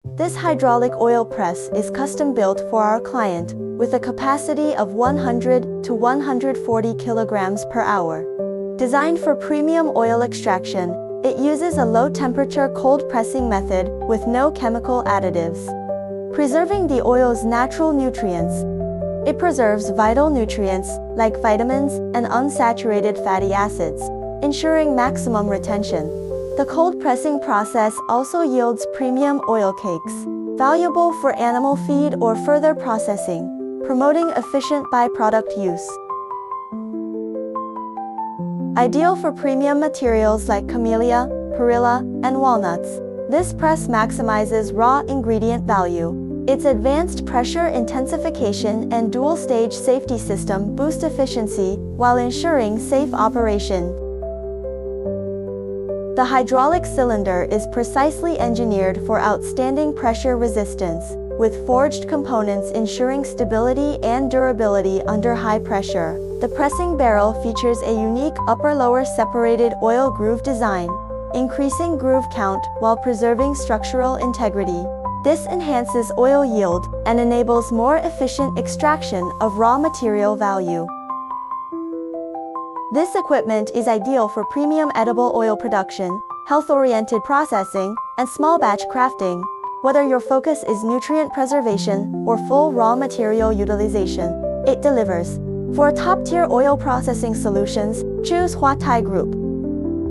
This hydraulic oil press is custom-built for our client, with a capacity of 100 to 140 kilograms per hour. Designed for premium oil extraction, it uses a low-temperature cold pressing method with no chemical additives, preserving the oil's natural nutrients. It preserves vital nutrients, like vitamins and unsaturated fatty acids, ensuring maximum retention. The cold pressing process also yields premium oil cakes, valuable for animal feed or further processing, promoting efficient byproduct use. Ideal for premium materials like camellia, perilla, and walnuts, this press maximizes raw ingredient value. Its advanced pressure intensification and dual-stage safety system boost efficiency while ensuring safe operation. The hydraulic cylinder is precisely engineered for outstanding pressure resistance, with forged components ensuring stability and durability under high pressure. The pressing barrel features a unique upper-lower separated oil groove design, increasing groove count while preserving structural integrity. This enhances oil yield and enables more efficient extraction of raw material value. This equipment is ideal for premium edible oil production, health-oriented processing, and small-batch crafting. Whether your focus is nutrient preservation or full raw material utilization, it delivers. For top-tier oil processing solutions, choose Huatai Group.